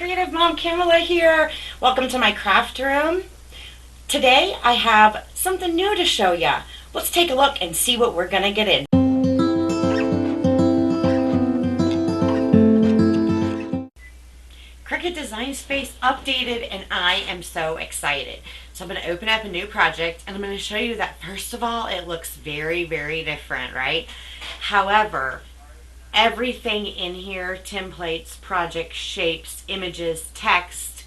Creative Mom Kamela here. Welcome to my craft room. Today I have something new to show ya. Let's take a look and see what we're gonna get in. Cricut Design Space updated and I am so excited. So I'm going to open up a new project and I'm going to show you that first of all it looks very different, right? However, everything in here, templates, project shapes, images, text,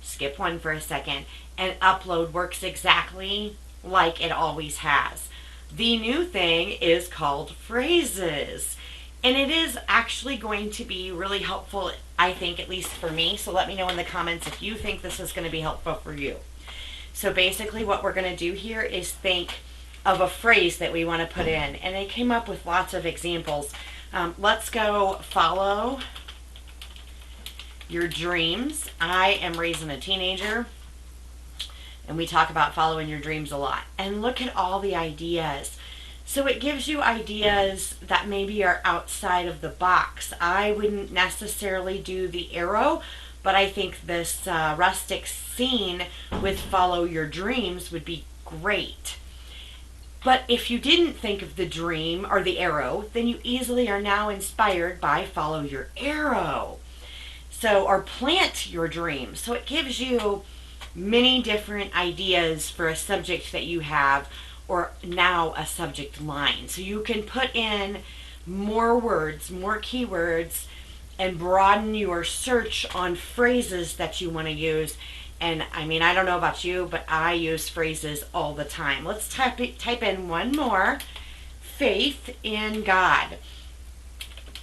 skip one for a second, and upload works exactly like it always has. The new thing is called phrases. And it is actually going to be really helpful, I think, at least for me. So let me know in the comments if you think this is going to be helpful for you. So basically what we're going to do here is think of a phrase that we want to put in. And I came up with lots of examples. Let's go follow your dreams. I am raising a teenager, and we talk about following your dreams a lot. And look at all the ideas. So it gives you ideas that maybe are outside of the box. I wouldn't necessarily do the arrow, but I think this rustic scene with follow your dreams would be great. But if you didn't think of the dream or the arrow, then you easily are now inspired by follow your arrow. So, or plant your dream. So it gives you many different ideas for a subject that you have, or now a subject line. So you can put in more words, more keywords, and broaden your search on phrases that you want to use. And I mean, I don't know about you, but I use phrases all the time. Let's type in one more, faith in God.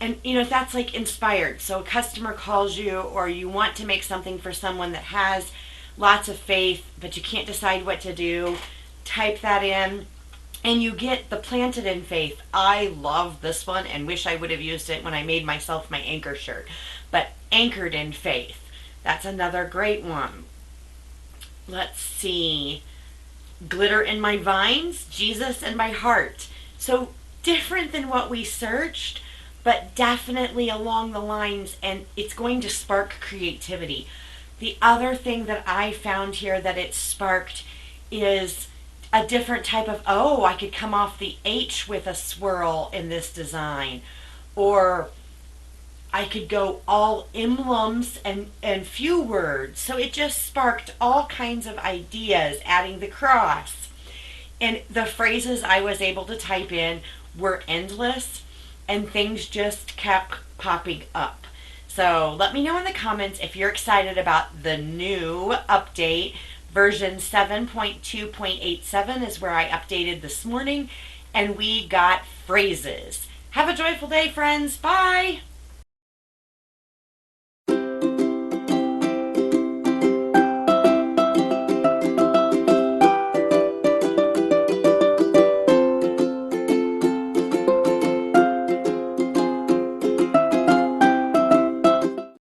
And you know, that's like inspired. So a customer calls you, or you want to make something for someone that has lots of faith, but you can't decide what to do. Type that in and you get the planted in faith. I love this one and wish I would have used it when I made myself my anchor shirt. But anchored in faith, that's another great one. Let's see. Glitter in my vines, Jesus in my heart. So different than what we searched, but definitely along the lines, and it's going to spark creativity. The other thing that I found here that it sparked is a different type of, oh, I could come off the H with a swirl in this design. Or I could go all emblems and few words. So it just sparked all kinds of ideas, adding the cross. And the phrases I was able to type in were endless, and things just kept popping up. So let me know in the comments if you're excited about the new update. Version 7.2.87 is where I updated this morning, and we got phrases. Have a joyful day, friends. Bye.